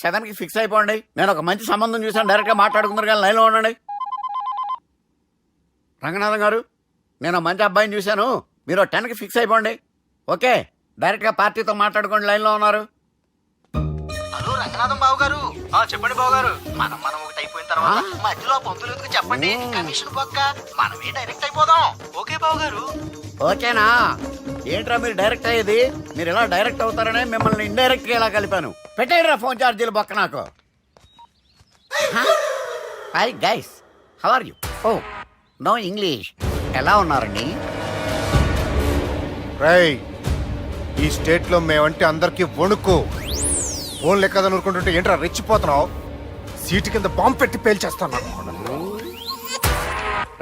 7కి fix అయిపోండి. నేను ఒక మంచి సంబంధం చూసాను, డైరెక్ట్గా మాట్లాడుకుందరు కానీ లైన్లో ఉండండి. రంగనాథం గారు, నేను మంచి అబ్బాయిని చూశాను, మీరు 10కి ఫిక్స్ అయిపోండి. ఓకే, డైరెక్ట్గా పార్టీతో మాట్లాడుకోండి, లైన్లో ఉన్నారు. హలో రంగనాథం బాబు గారు. చెప్పండి బాబు గారు. మనం ఒకటి అయిపోయిన తర్వాత మధ్యలో పంతులు ఎందుకు చెప్పండి, కమిషన్ పక్క మనమే డైరెక్ట్ అయిపోదాం. ఓకే బాబు గారు. ఓకేనా? ఏంట్రా మీరు డైరెక్ట్ అయ్యేది? మీరు ఇలా డైరెక్ట్ అవుతారనే మిమ్మల్ని ఇండైరెక్ట్ గా ఇలా కలిపాను. పెట్టేయరా ఫోన్ ఛార్జీలు బొక్క నాకు. Hi guys, how are you? Oh no English. ఎలా ఉన్నారండి? రేయ్, ఈ స్టేట్ లో మేమంటే అందరికి వణుకు. ఫోన్ లెక్క అనుకుంటుంటే ఏంట్రా రెచ్చిపోతున్నావు? సీటు కింద బాంబు పెట్టి పేల్చేస్తాను.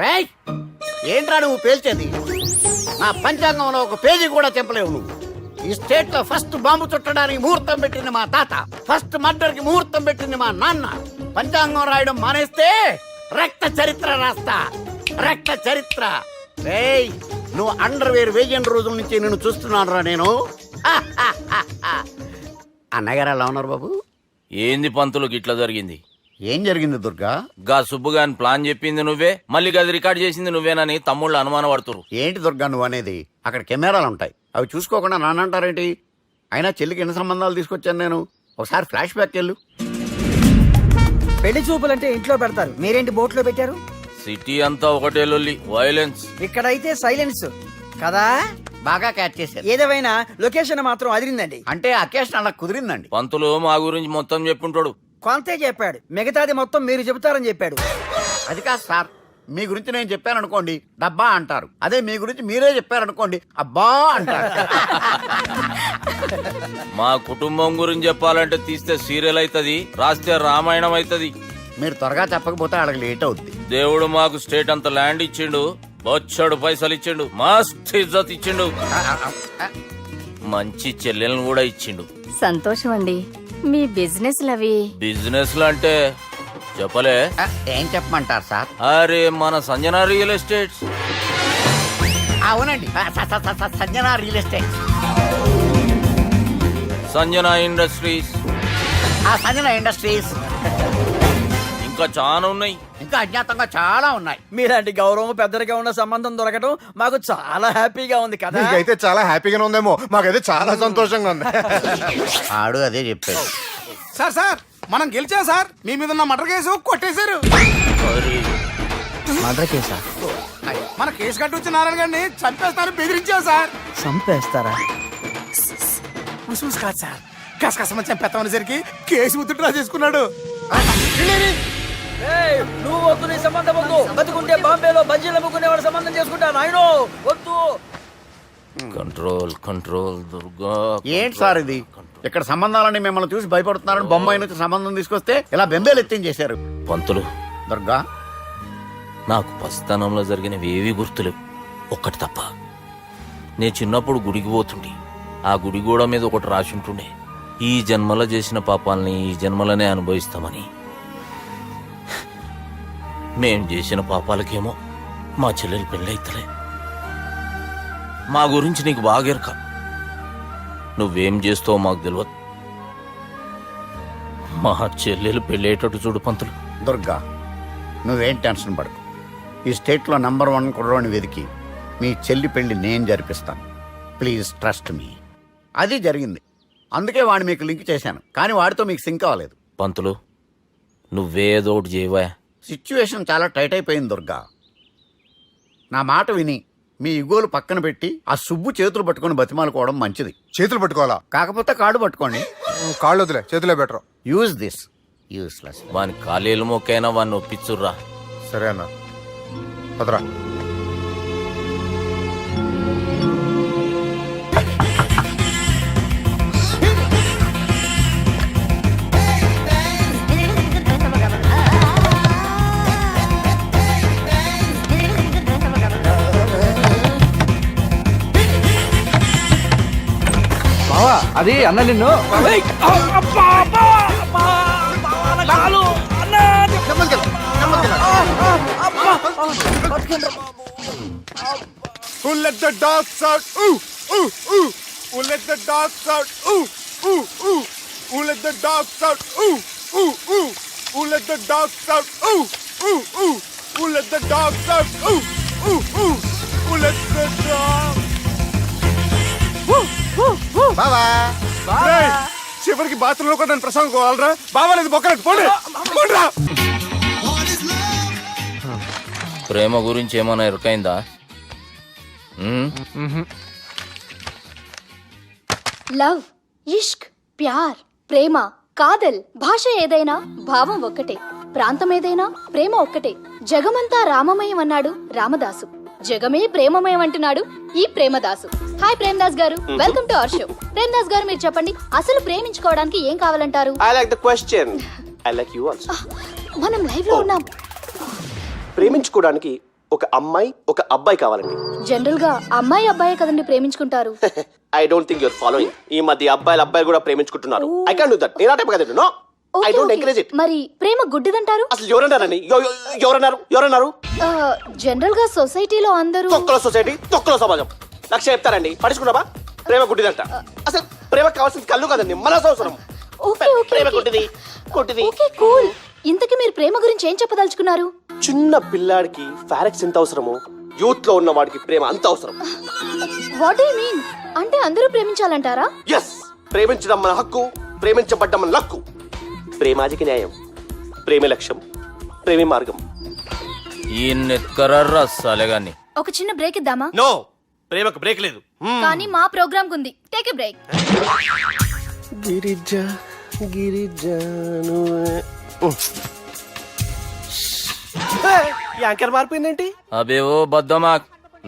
రేయ్, ఏంట్రా నువ్వు పేల్చేది? నా పంచాంగంలో ఒక పేజీ కూడా చెప్పలేవు నువ్వు. ఈ స్టేట్ లో ఫస్ట్ బాంబు చుట్టడానికి ముహూర్తం పెట్టింది మా తాత, ఫస్ట్ మర్డర్ కి ముహూర్తం పెట్టింది మా నాన్న. పంచాంగం రాయడం మానేస్తే రక్త చరిత్ర రాస్తా, రక్త చరిత్ర. రేయ్, నువ్వు అండర్ వేర్ వేయని రోజుల నుంచి నేను చూస్తున్నాను రా నేను. అన్నగారు ఎలా ఉన్నారు బాబు? ఏంది పంతులు గిట్లా జరిగింది? ఏం జరిగింది దుర్గా? గా సుబ్బుగాని ప్లాన్ చెప్పింది నువ్వే, మళ్ళీ గది రికార్డ్ చేసింది నువ్వేనని తమ్ముళ్ళు అనుమాన పడుతురు. ఏంటి దుర్గా నువ్వు అనేది? అక్కడ కెమెరాలు ఉంటాయి, అవి చూసుకోకుండా నానంటారేంటి? అయినా చెల్లికి ఎన్ని సంబంధాలు తీసుకొచ్చాను నేను. ఒకసారి ఫ్లాష్ బ్యాక్ వెళ్ళు. పెళ్లి చూపులంటే ఇంట్లో పెడతారు, మీరేంటి బోట్లో పెట్టారు? సిటీ అంతా ఒకటే లొల్లి, వైలెన్స్. ఇక్కడైతే సైలెన్స్ కదా. బాగా క్యాచ్ చేశారు. ఏదేమైనా లొకేషన్ మాత్రం అదిరిందండి. అంటే అకేషన్ అలా కుదిరిందండి. పంతులు మా గురించి మొత్తం చెప్పుంటాడు. కొంతే చెప్పాడు, మిగతాది మొత్తం మీరు చెబుతారని చెప్పాడు. అది కాదు సార్, మీ గురించి నేను చెప్పాను అనుకోండి డబ్బా అంటారు, అదే మీ గురించి మీరే చెప్పారనుకోండి అబ్బా అంటారు. మా కుటుంబం గురించి చెప్పాలంటే తీస్తే సీరియల్ అవుతుంది, రాస్తే రామాయణం అవుతుంది. మీరు త్వరగా చెప్పకపోతే అక్కడికి లేట్ అవుద్ది. దేవుడు మాకు స్టేట్ అంత ల్యాండ్ ఇచ్చిండు, బొచ్చడు పైసలు ఇచ్చిండు, మస్త్ ఇజ్జత్ ఇచ్చిండు, మంచి చెల్లెలను కూడా ఇచ్చిండు. సంతోషం అండి. మీ బిజినెస్ లవి బిజినెస్ లు అంటే చెప్పలే. ఏం చెప్పమంటారు సార్? అరే మన సంజన రియల్ ఎస్టేట్స్. అవునండి, Sanjana real estate, Sanjana industries, Sanjana industries. ఇంకా చాలా ఉన్నాయి, ఇంకా అజ్ఞాతంగా చాలా ఉన్నాయి. మీలాంటి గౌరవం పెద్దరిగా ఉన్న సంబంధం దొరకడం మాకు చాలా హ్యాపీగా ఉంది కదా. మీకైతే చాలా హ్యాపీగానే ఉందేమో, మాకైతే చాలా సంతోషంగా ఉంది. ఆడు అదే చెప్పాడు. సార్ మనం గెలిచాం సార్. మీ మీద ఉన్న మర్డర్ కేసు కొట్టేశారు. మర్డర్ కేసా? మన కేసు కట్టి వచ్చిన నారాయణ గారిని చంపేస్తాను బెదిరించాం సార్. చంపేస్తారా? చూసి కాదు సార్, కసకసమని చంపేస్తామనేసరికి కేసు ముద్దు డ్రా చేసుకున్నాడు. నువ్వు వద్దు, నీ సంబంధం వద్దు. బతుకుంటే బాంబేలో బజ్జీలు అమ్ముకునే వాడు సంబంధం చేసుకుంటా నాయనో, వద్దు. Control control Durga. ఏంటి సార్ ఇది? ఇక్కడ సంబంధాలని మిమ్మల్ని చూసి భయపడుతున్నారని బొంబాయి నుంచి సంబంధం తీసుకొస్తే ఇలా బెంబేలు ఎత్తించేశారు. పంతులు, దుర్గా, నాకు పసితనంలో జరిగినవి ఏవి గుర్తులేవు, ఒక్కటి తప్ప. నేను చిన్నప్పుడు గుడికి పోతుండే, ఆ గుడి గోడ మీద ఒకటి రాసి ఉంటుండే, ఈ జన్మలో చేసిన పాపాలని ఈ జన్మలనే అనుభవిస్తామని. మేం చేసిన పాపాలకేమో మా చెల్లెలు పెళ్ళైతలే. మా గురించి నీకు బాగెరక, నువ్వేం చేస్తావో మాకు తెలియదు. మా చెల్లెలు పెళ్ళేటట్టు చూడు పంతులు. దుర్గా, నువ్వేం టెన్షన్ పడకు. ఈ స్టేట్లో నంబర్ 1 కుర్రోని వెతికి మీ చెల్లి పెళ్లి నేను జరిపిస్తాను. Please trust me. అది జరిగింది, అందుకే వాడిని మీకు లింక్ చేశాను, కానీ వాడితో మీకు సింక్ అవ్వలేదు. పంతులు, నువ్వేదో ఒకటి చేయవా. సిచ్యువేషన్ చాలా టైట్ అయిపోయింది దుర్గా. నా మాట విని మీ ఇగోలు పక్కన పెట్టి ఆ సుబ్బు చేతులు పట్టుకొని బతిమాలుకోవడం మంచిది. చేతులు పట్టుకోవాలా? కాకపోతే కాడు పట్టుకోండి. కాళ్ళు వదిలే, చేతులే బెటర్. Use this. యూస్లెస్. వాని కాలేలు మొక్కైనా వాడిని ఒప్పించుర్రా. సరే అన్న, పదరా. అది అన్న నిన్ను Who let the dogs out? Ooh, ooh, ooh. Who let the dogs out? Ooh, ooh, ooh. Who let the dogs out? Ooh, ooh, ooh. Who let the dogs out? Ooh, ooh, ooh. Who let the dogs out? Ooh, ooh, ooh. Who let the dogs? బావా చివరికి bathroom లో కూడా నన్ను ప్రసంగం కోవాలరా బావా లేదు బొక్కలేదు పోండి పోండిరా. ప్రేమ గురించి ఏమైనా ఎరుకైందా? లవ్, ఇష్క్, ప్యార్, ప్రేమ, కాదల్ భాష ఏదైనా భావం ఒక్కటే, ప్రాంతం ఏదైనా ప్రేమ ఒక్కటే. జగమంతా రామమయం అన్నాడు రామదాసు, జగమే ప్రేమమయం అంటున్నాడు ఈ ప్రేమదాసు. హాయ్ ప్రేమదాస్ గారు, welcome to our show. Premadasa గారు మీరు చెప్పండి, అసలు ప్రేమించుకోవడానికి ఏం కావాలంటారు? I like the question. I like you also. మనం లైవ్ లో ఉన్నాం. ప్రేమించుకోవడానికి ఒక అమ్మాయి ఒక అబ్బాయి కావాలండి. జనరల్ గా అమ్మాయి అబ్బాయి కదండి ప్రేమించుకుంటారు. I don't think you're following. ఈ మధ్య అబ్బాయిలు కూడా ప్రేమించుకుంటున్నారు. I can't do that. నేను ఆ టైప్ కదండి. No, I don't encourage it. మరి ప్రేమ గుడ్డిదంటారు? అసలు ఎవరన్నారని? ఎవరన్నారు? జనరల్ గా సొసైటీలో అందరూ తొక్కలో సొసైటీ, తొక్కలో సమాజం లక్ష చెప్తారండి. పడుచుకున్నావా? ప్రేమ గుడ్డిదంట. అసలు ప్రేమ కావాల్సింది కళ్ళు కదండి, మనసు అవసరం. ప్రేమ గుడ్డిది, గుడ్డిది. Okay cool. ఇంతకీ మీరు ప్రేమ గురించి ఏం చెప్పదలుచుకున్నారు? చిన్న పిల్లాడికి ఫారెక్స్ ఎంత అవసరమో యూత్ లో ఉన్న వాడికి ప్రేమ అంత అవసరం. What do you mean? అంటే అందరూ ప్రేమించాలంటారా? ఎస్, ప్రేమించడం మన హక్కు, ప్రేమించబడ్డం మన లక్కు. ప్రేమాజికి న్యాయం, ప్రేమ లక్ష్యం, ప్రేమే మార్గం. ఈ నెత్కరర్రా సాలెగాన్ని. ఒక చిన్న బ్రేక్ ఇద్దామా? నో, ప్రేమకు బ్రేక్ లేదు. కానీ మా ప్రోగ్రామ్ కుంది. Take a break. Girija anchor మారిపోయిందేంటి? అబేవో బద్దమా,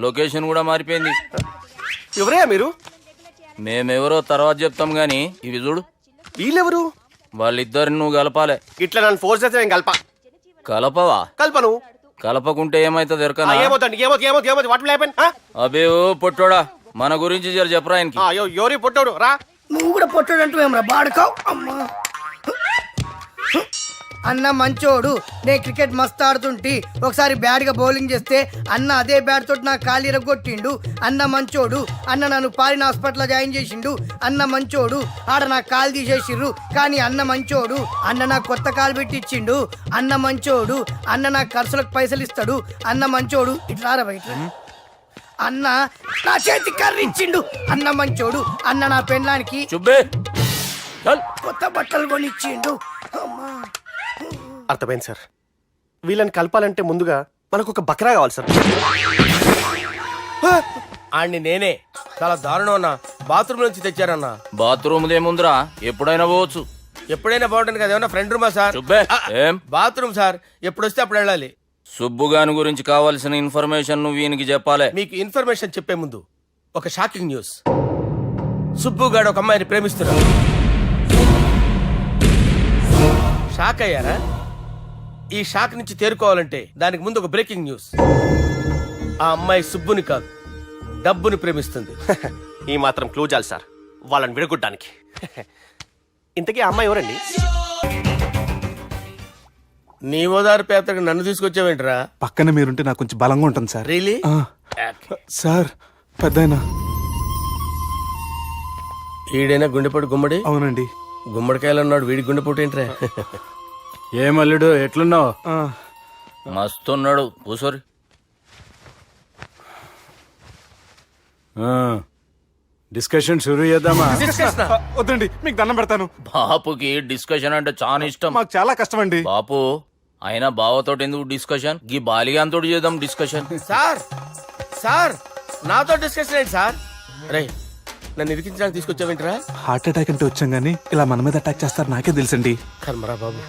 లొకేషన్ కూడా మారిపోయింది. ఎవరే మీరు? మేమెవరో తర్వాత చెప్తాం గాని ఇవి చూడు. వీళ్ళెవరు? వాళ్ళిద్దరిని నువ్వు కలపాలే. ఇట్లా నన్ను ఫోర్స్ చేస్తే నేను కలపవా? కల్పను. కలపకుంటే ఏమైతుంది ఎరకనా? ఏమవుతుంది? వాటి హ్యాపెన్? అబేవో పొట్టోడా, మన గురించి జర చెప్పరా ఆయనకి. ఎవరి పొట్టాడు రా. నువ్వు కూడా పొట్టాడంటూ ఏమరా బాడుకావు? అమ్మా అన్న మంచోడు. నేను క్రికెట్ మస్తు ఆడుతుంటి, ఒకసారి బ్యాట్ గా బౌలింగ్ చేస్తే అన్న అదే బ్యాట్ తోటి నా కాలు ఇరగొట్టిండు. అన్న మంచోడు. అన్న నన్ను పాలిన హాస్పిటల్ జాయిన్ చేసిండు. అన్న మంచోడు. ఆడ నా కాలు తీసేసిర్రు కానీ అన్న మంచోడు. అన్న నాకు కొత్త కాలు పెట్టిచ్చిండు. అన్న మంచోడు. అన్న నాకు ఖర్చులకు పైసలు ఇస్తాడు. అన్న మంచోడు. ఇట్లా బయట అన్న నా చేతి కర్రీ ఇచ్చిండు. అన్న మంచోడు. అన్న నా పెళ్ళానికి చుబ్బే కొత్త బట్టలు కొనిచ్చిండు. అమ్మా అర్థమైంది సార్. వీళ్ళని కలపాలంటే ముందుగా మనకు ఒక బకరా కావాలి సార్. ఆడిని నేనే చాలా దారుణం అన్నా. బాత్రూమ్ నుంచి తెచ్చారన్నా. బాత్రూమ్ దేముందిరా, ఎప్పుడైనా పోవచ్చు. ఎప్పుడైనా బాగుంటుంది కదా. ఏమన్నా ఫ్రెండ్ రూమా సార్? చుబ్బే ఏం బాత్రూమ్ సార్, ఎప్పుడు వస్తే అప్పుడు వెళ్ళాలి. సుబ్బుగాని గురించి కావాల్సిన ఇన్ఫర్మేషన్ నువ్వు ఈయనకి చెప్పాలి. మీకు ఇన్ఫర్మేషన్ చెప్పే ముందు ఒక షాకింగ్ న్యూస్. సుబ్బుగాడు ఒక అమ్మాయిని ప్రేమిస్తున్నాడు. షాక్ అయ్యారా? ఈ షాక్ నుంచి తేరుకోవాలంటే దానికి ముందు ఒక బ్రేకింగ్ న్యూస్. ఆ అమ్మాయి సుబ్బుని కాదు, డబ్బుని ప్రేమిస్తుంది. ఈ మాత్రం క్లూ చాలు సార్ వాళ్ళని విడగొట్టడానికి. ఇంతకీ ఆ అమ్మాయి ఎవరండి? నీ ఓదారు పేపర్కి నన్ను తీసుకొచ్చావేంట్రా? పక్కన మీరుంటే నాకు కొంచెం బలంగా ఉంటుంది సార్. రియలీ? సార్ పెద్దయినా. ఈడైనా గుండెపోటు గుమ్మడి? అవునండి. గుమ్మడికాయలు ఉన్నాడు, వీడి గుండెపోటు ఏంట్రా? ఏమల్లుడు ఎట్లున్నావు? మస్తున్నాడు. కూసోరి. డిస్కషన్ షురూ చేద్దామా? వద్దండి, మీకు దండం పెడతాను. బాపుకి డిస్కషన్ అంటే చాలా ఇష్టం. మాకు చాలా కష్టం అండి. బాపు అయినా బావతో ఎందుకు డిస్కషన్? గీ బాలిగాంతో చేద్దాం డిస్కషన్. సార్ సార్ నాతో డిస్కషన్ ఏంటి సార్? రే నన్ను ఇరికించడానికి తీసుకొచ్చావేంట్రా? హార్ట్ అటాక్ అంటే వచ్చాం గానీ ఇలా మన మీద అటాక్ చేస్తారు నాకే తెలుసండి. కర్మరా బాబు.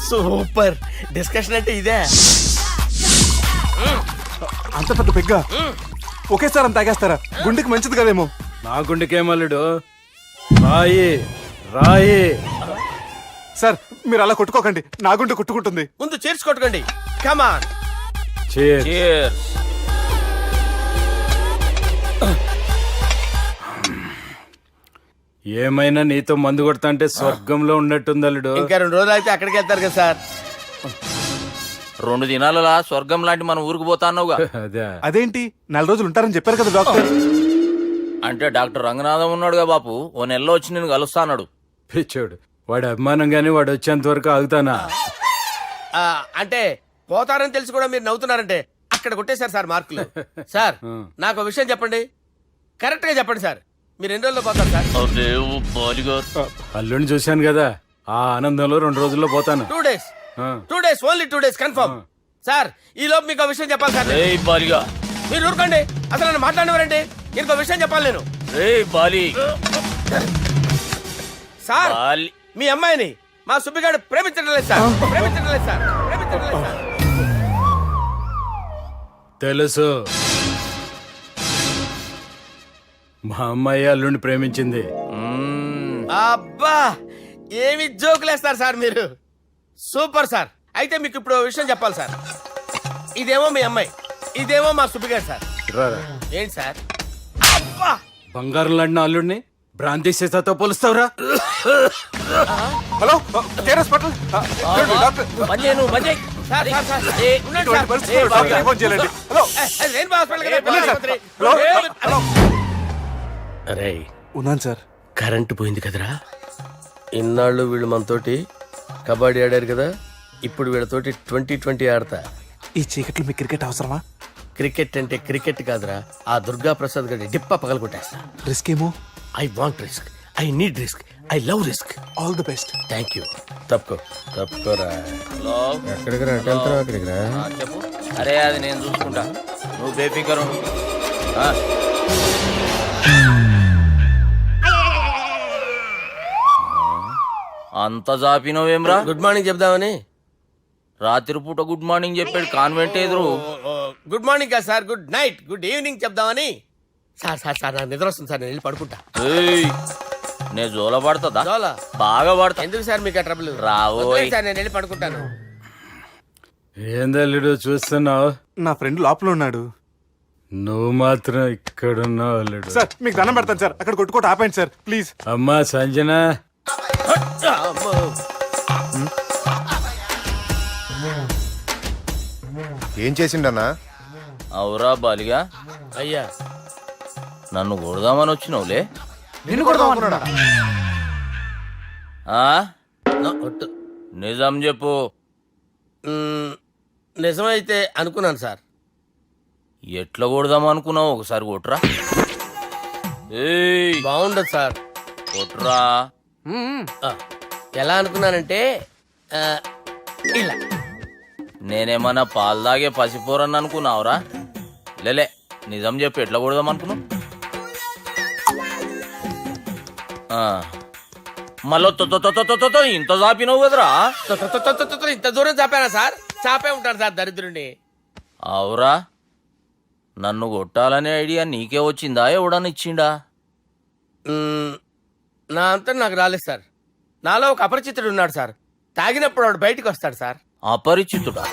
సూపర్ డిస్కషన్ అంటే ఇదే. అంత పెద్ద పెగ్గా ఒకేసారి అంత తాగేస్తారా? గుండెకి మంచిది కదేమో. నా గుండెకేమల్లుడు రాయి రాయి. సార్ మీరు అలా కొట్టుకోకండి, నా గుండె కొట్టుకుంటుంది. ముందు చేర్చి కొట్టుకోండి. కమాన్. Cheers. ఏమైనా నీతో మందు కొడతా అంటే స్వర్గంలో ఉన్నట్టుంది అల్లుడు. ఇంకా 2 రోజులు అయితే అక్కడికి వెళ్తారు కదా సార్. 2 దినాలలా స్వర్గం లాంటి మన ఊరికి పోతా అన్నావుగా. అదే అదేంటి 4 రోజులు ఉంటారని చెప్పారు కదా డాక్టర్. అంటే డాక్టర్ రంగనాథం ఉన్నాడుగా బాపు, ఓ నెలలో వచ్చి నేను కలుస్తా అన్నాడు. పిచ్చోడు, వాడి అభిమానం గాని వాడు వచ్చేంత వరకు ఆగుతానా? అంటే పోతారని తెలిసి కూడా మీరు నవ్వుతున్నారంటే అక్కడ కొట్టేశారు సార్ మార్కులు. సార్ నాకు ఒక విషయం చెప్పండి, కరెక్ట్ గా చెప్పండి సార్, మీరు ఎన్ని రోజుల్లో పోతారు సార్? అల్లుడిని చూశాను కదా, ఆ ఆనందంలో 2 రోజుల్లో పోతాను. 2 days, 2 days, only 2 days confirm. Sir ఈ లోపు మీకు ఒక విషయం చెప్పాలి సార్. మీరు ఊరుకోండి, అసలు నన్ను మాట్లాడినవారండి, ఇంకో విషయం చెప్పాలి నేను. సార్ మీ అమ్మాయిని మా సుబ్బిగాడు ప్రేమించడం లేదు సార్, ప్రేమించడం లేదు సార్, ప్రేమించడం లేదు సార్. తెలుసు, మా అమ్మాయి అల్లుడిని ప్రేమించింది. అబ్బా ఏమి జోకులేస్తారు సార్ మీరు, సూపర్ సార్. అయితే మీకు ఇప్పుడు ఓ విషయం చెప్పాలి సార్. ఇదేమో మీ అమ్మాయి, ఇదేమో మా సుబ్బిగాడు సార్. రారా. ఏంటి సార్? అబ్బా బంగారం లాంటి అల్లుడిని భ్రాంతి సీతతో పోలుస్తావురా? హలో కేరస్ పటల్ డాక్టర్ సార్, సార్, సార్, ఉండండి ఇటువంటి సార్. పరిస్థితుల్లో డాక్టర్ ఫోన్ చేయాలండి. హలో అది రెయిన్బో హాస్పిటల్ కదా, వెళ్ళండి సార్. ఆసుపత్రి. హలో హలో అరే ఉన్నాను సార్. కరెంటు పోయింది కదరా, ఇన్నాళ్ళు వీళ్ళు మనతోటి కబడ్డీ ఆడారు కదా, ఇప్పుడు వీళ్ళతోటి 2020 ఆడతా. ఈ చీకట్లో మీ క్రికెట్ అవసరమా? క్రికెట్ అంటే క్రికెట్ కాదురా, ఆ దుర్గా ప్రసాద్ గారి డిప్ప పగల కొట్టేస్తా. రిస్క్ ఏమో. I want risk, I need risk, I love risk. All the best. Thank you. తప్పుకోరా. ఎక్కడికి రా, అక్కడికి రా. చెప్పు. అరే అది నేను చూసుకుంటా, నువ్వు బేఫికర్ ఉండు. అంత జాపినవేమ్రా? గుడ్ మార్నింగ్ చెప్దామని. రాత్రిపూట గుడ్ మార్నింగ్ చెప్పాడు కాన్వెంట్ ఎదురు. గుడ్ మార్నింగ్ కాదు sir, good night, good evening చెప్దామని. సార్ సార్ సార్ నాకు నిద్ర వస్తుంది సార్, నేను వెళ్ళి పడుకుంటా. నేను జోల పడుతుందా? జోలా? బాగా పడతా. ఎందుకు సార్ మీకు ఆ ట్రబుల్? రావోయ్ సార్ నేను వెళ్ళి పడుకుంటాను. ఏందల్లుడు చూస్తున్నావు? నా ఫ్రెండ్ లోపల ఉన్నాడు. నువ్వు మాత్రం ఇక్కడున్నావు అల్లుడు. సార్ మీకు దండం పెడతాను సార్, అక్కడ కొట్టుకోట ఆపండి సార్ ప్లీజ్. అమ్మా సంజన, ఏం చేసిండన్నా? అవురా బాలిగా, అయ్యా నన్ను కొడదామని వచ్చినావులే. నిన్ను కొడదామన్నాడా? ఒట్టు. నిజం చెప్పు. నిజమైతే అనుకున్నాను సార్. ఎట్లా కొడదాం అనుకున్నావు? ఒకసారి కొట్రా. ఏయ్ బాగుండదు సార్. కొట్రా. ఆ, ఎలా అనుకున్నానంటే ఇలా. నేనేమన్నా పాలు తాగే పసిపోరని అనుకున్నావురా? లేలే, నిజం చెప్పు, ఎట్లా కొడదాం అనుకున్నావు? మళ్ళీ ఇంత చాపినావు కదరా? ఇంత దూరం చాపానా సార్? చాపే ఉంటాను సార్ దరిద్రుడిని. అవురా, నన్ను కొట్టాలనే ఐడియా నీకే వచ్చిందా? ఎవడన్నా ఇచ్చిండా? నా అంతా నాకు రాలేదు సార్. నాలో ఒక అపరిచితుడు ఉన్నాడు సార్, తాగినప్పుడు వాడు బయటికి వస్తాడు సార్. అపరిచితుడా?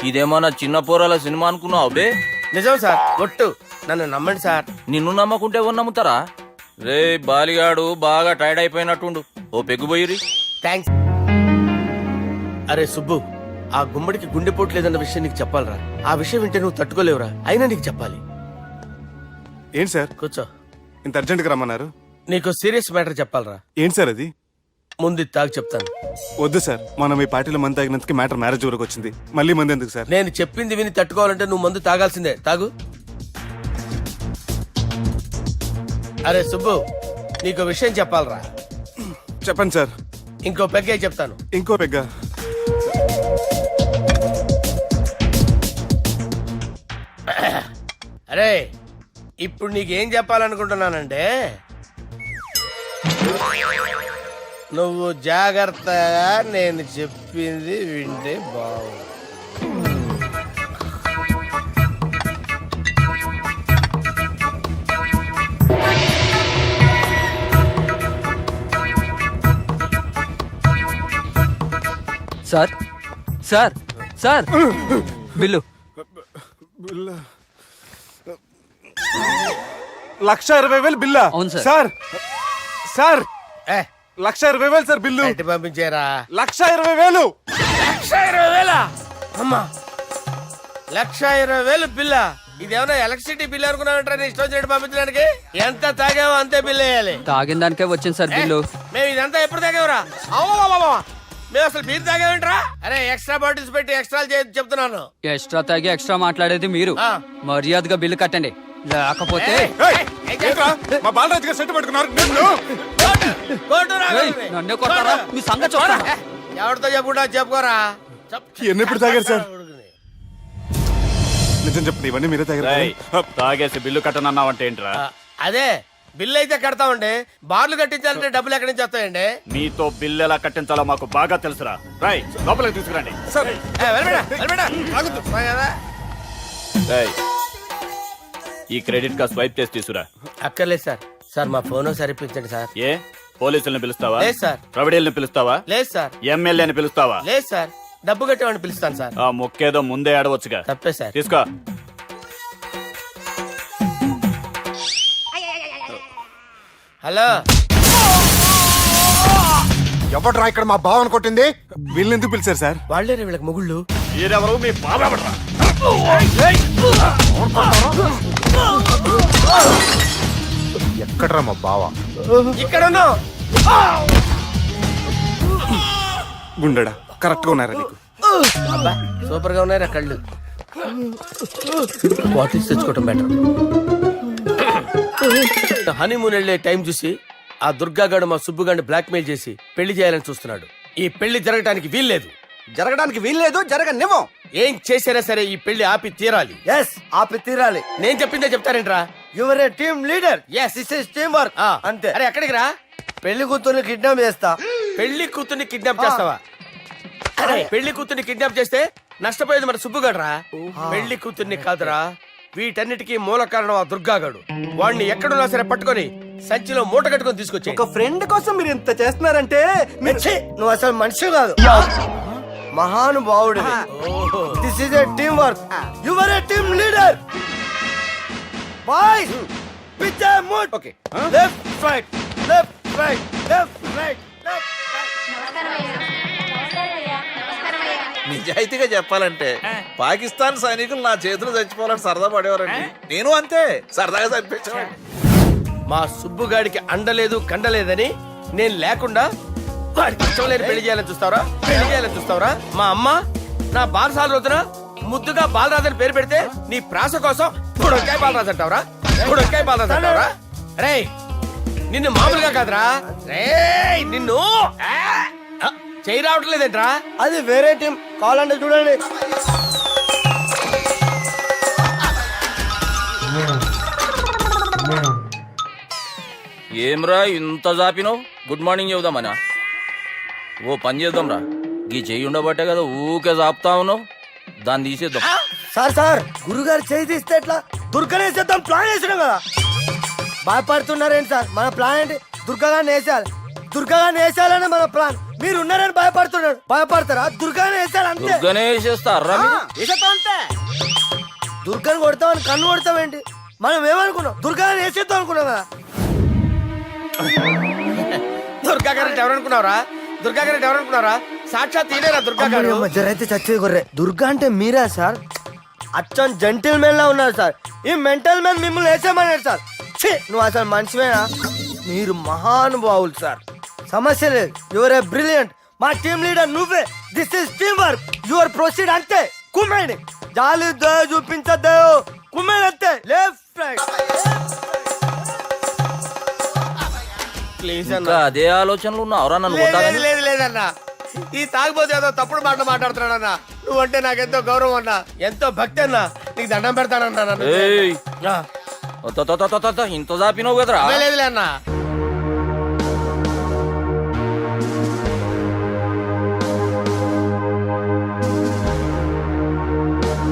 ఇదేమన్నా చిన్న పోరాల సినిమా అనుకున్నావు బే? నిజం సార్, ఒట్టు, నన్ను నమ్మండి సార్. నిన్ను నమ్మకుంటే ఎవరు నమ్ముతారా? రే బాలిగాడు బాగా టైర్డ్ అయిపోయినట్టుండు, ఓ పెగ్గుబోయిరి. థ్యాంక్స్. అరే సుబ్బు, ఆ గుమ్మడికి గుండెపోటు లేదన్న విషయం నీకు చెప్పాలరా. ఆ విషయం వింటే నువ్వు తట్టుకోలేవురా, అయినా నీకు చెప్పాలి. ఏంటి సార్ కూర్చో. ఇంత అర్జెంట్గా రమ్మన్నారు? నీకు సీరియస్ మ్యాటర్ చెప్పాలరా. ఏంటి సార్ అది? ముందు ఇది తాగి చెప్తాను. వద్దు సార్, మనం ఈ పార్టీలో మంది తాగినందుకు మ్యాటర్ మ్యారేజ్ వరకు వచ్చింది, మళ్ళీ మంది ఎందుకు సార్? నేను చెప్పింది విని తట్టుకోవాలంటే నువ్వు మందు తాగాల్సిందే. తాగు. అరే సుబ్బు, నీకు విషయం చెప్పాలరా. చెప్పండి సార్. ఇంకో పెగ్గే చెప్తాను. ఇంకో పెగ్గా? అరే ఇప్పుడు నీకేం చెప్పాలనుకుంటున్నానంటే, నువ్వు జాగ్రత్తగా నేను చెప్పింది వింటే బాగుంది. Sir sir sir bill. 1,20,000 బిల్లా? అవును సార్. సార్ సార్ ఏ 1,20,000 సార్ బిల్లు. బయట పంపించేరా. 1,20,000. 1,20,000? అమ్మా, 1,20,000 బిల్లా? ఇదేమన్నా ఎలక్ట్రిసిటీ బిల్ అనుకున్నామంటారా నీ ఇష్టం చేయడం పంపించడానికి? ఎంత తాగామో అంతే బిల్ వేయాలి. తాగిన దానికే వచ్చింది సార్ బిల్లు. మేము ఇదంతా ఎప్పుడు తాగేవరా? మేము అసలు బీర్ తాగేమంటారా? అరే ఎక్స్ట్రా బాటిల్స్ పెట్టి ఎక్స్ట్రా చెప్తున్నాను. ఎక్స్ట్రా తాగి ఎక్స్ట్రా మాట్లాడేది మీరు. మర్యాదగా బిల్లు కట్టండి, లేకపోతే మా బాలరాజు గారు సెట్ పట్టుకున్నారు. నన్నే కొడతారా? మీ సంగతి చూస్తాను. ఎవరితో చెప్పుకుంటా చెప్పుకోరా. ఎన్నెప్పుడు తాగారు సార్? నిజం చెప్పండి, ఇవన్నీ మీరే తాగారు. తాగేసి బిల్లు కట్టనన్నావంటే ఏంట్రా? అదే బిల్లు అయితే కడతామండి, బార్లు కట్టించాలంటే డబ్బులు ఎక్కడి నుంచి వస్తాయండి? నీతో బిల్లు ఎలా కట్టించాలో మాకు బాగా తెలుసురా. రై లోపలికి తీసుకురండి. ఈ క్రెడిట్ కార్డ్ స్వైప్ చేసి తీసుకురా. అక్కర్లేదు సార్. సార్ మా ఫోన్ సరిపించండి సార్. ఏ పోలీసుల్ని పిలుస్తావా? లేదు సార్. ప్రొవిడీల్ని పిలుస్తావా? లేదు సార్. ఎమ్మెల్యేని పిలుస్తావా? లేదు సార్. డబ్బు కట్టేవాడిని పిలుస్తాను సార్. ఆ మొక్కేదో ముందే ఆడవచ్చుగా. తప్పే సార్. తీసుకో. హలో, ఎవడ్రా ఇక్కడ మా బావని కొట్టింది? వీళ్ళని ఎందుకు పిలిచారు సార్? వాళ్ళే వీళ్ళకి మొగుళ్ళు. మీరెవరు? మీ బాబా. ఎక్కడ్రా మా బావ? ఇక్కడ ఉన్నావు. గుండెడా కరెక్ట్ గా ఉన్నారా నీకు? అబ్బా సూపర్ గా ఉన్నారా కళ్ళు. బాటిల్స్ తెచ్చుకోవటం బెటర్. హనీమూన్ వెళ్లే టైం చూసి ఆ దుర్గాగాడు మా సుబ్బుగాడిని బ్లాక్ మెయిల్ చేసి పెళ్లి చేయాలని చూస్తున్నాడు. ఈ పెళ్లి జరగటానికి వీల్లేదు. జరగడానికి వీల్లేదు, జరగనివ్వం. ఏం చేసినా సరే ఈ పెళ్లి ఆపి తీరాలి. ఎస్ ఆపి తీరాలి. నేను చెప్పిందే చెప్తారేంట్రా? Your a team leader. Yes. This is team work. అంతే. అరే ఎక్కడికి రా? పెళ్లి కూతుర్ని కిడ్నాప్ చేస్తా. పెళ్లి కూతుర్ని కిడ్నాప్ చేస్తావా? అరే పెళ్లి కూతుర్ని కిడ్నాప్ చేస్తే నష్టపోయేది మన సుబ్బుగాడ్రా. పెళ్లి కూతుర్ని కాదురా, వీటన్నిటికీ మూల కారణం ఆ దుర్గాగాడు. వాడిని ఎక్కడున్నా సరే పట్టుకొని సంచిలో మూట కట్టుకొని తీసుకొచ్చి. ఒక ఫ్రెండ్ కోసం మీరు ఇంత చేస్తున్నారంటే మిర్చి, నువ్వు అసలు మనిషి కాదు, మహానుభావుడు. This is a team work. Your a team leader. Boys pitch move. Okay. Left right left right left right left నిజాయితీగా చెప్పాలంటే పాకిస్తాన్ సైనికులు నా చేతులు చచ్చిపోవాలని సరదా పడేవారండి. నేను అంతే సరదాగా చనిపించేవాడిని. మా సుబ్బుగాడికి అండలేదు కండలేదని నేను లేకుండా వాడికి ఇష్టం లేని పెళ్లి చేయాలని చూస్తావరా? పెళ్లి చేయాలని చూస్తావరా? మా అమ్మ నా బాలసాల రోజున ముద్దుగా బాలరాజు పేరు పెడితే నీ ప్రాస కోసం గుడొక్కాయ బాలరాజు అంటావరా? గుడొక్కాయ బాలరాజు అంటావరా? రే నిన్ను మామూలుగా కాదురా, రే నిన్ను చేయి రావట్లేదేంట్రా? అది వేరే టీం, కావాలంటే చూడండి. ఏమ్రా ఇంత జాపినావు? Good morning చెబుదామనా? ఓ పని చేద్దాంరా, గీ చెయ్యి ఉండబట్టే కదా ఊకే జాపుతా ఉన్నావు. దాన్ని తీసేద్దాం. సార్ గురుగారు చేయి తీస్తే ఎట్లా? దుర్గనేసేద్దాం ప్లాన్ వేసినాం కదా. భయపడుతున్నారేంటి సార్? మన ప్లాన్ ఏంటి? దుర్గాగాన్ని వేసేయాలి. దుర్గాగాన్ని వేసేయాలని మన ప్లాన్. మీరు ఉన్నారని భయపడుతున్నాడు. భయపడతారా? దుర్గాని వేసేయాలి అంతే. దుర్గనే వేసేస్తారా? అంతే. దుర్గాని కొడతామని కన్ను కొడతామేంటి? మనం ఏమనుకున్నాం? దుర్గాని వేసేద్దాం అనుకున్నాం కదా. దుర్గా గారు ఎవరనుకున్నారా? దుర్గా గారు ఎవరనుకున్నారా? సాక్షాత్ ఈడేరా దుర్గా గారు. జరైతే చచ్చే గొర్రె. దుర్గా అంటే మీరా సార్? అచ్చం జెంటిల్ మెన్ లా ఉన్నారు సార్. ఈ మెంటల్ మెన్ మిమ్మల్ని వేసేమన్నాడు సార్. ఛీ, నువ్వు అసలు మనిషివేనా? మీరు మహానుభావులు సార్. సమస్య లేదు. Your a brilliant. మా టీమ్ లీడర్ నువ్వే. This is team work. Your proceed అంతే. కుమ్మేయండి. జాలి దయ చూపించద్దు. కుమ్మేయండి అంతే. Left right. ప్లీజ్ ఇంకా అదే ఆలోచనలు ఉన్నావురా నన్ను లేదు కొట్టాలని? లేదు లేదన్నా, ఈ తాగిపోతే ఏదో తప్పుడు మాట మాట్లాడుతున్నాడన్నా. నువ్వంటే నాకెంతో గౌరవం అన్నా, ఎంతో భక్తి అన్నా. నీకు దండం పెడతానన్నా. ఏయ్, ఇంత జాపినావు కదరా? లేదులే అన్నా.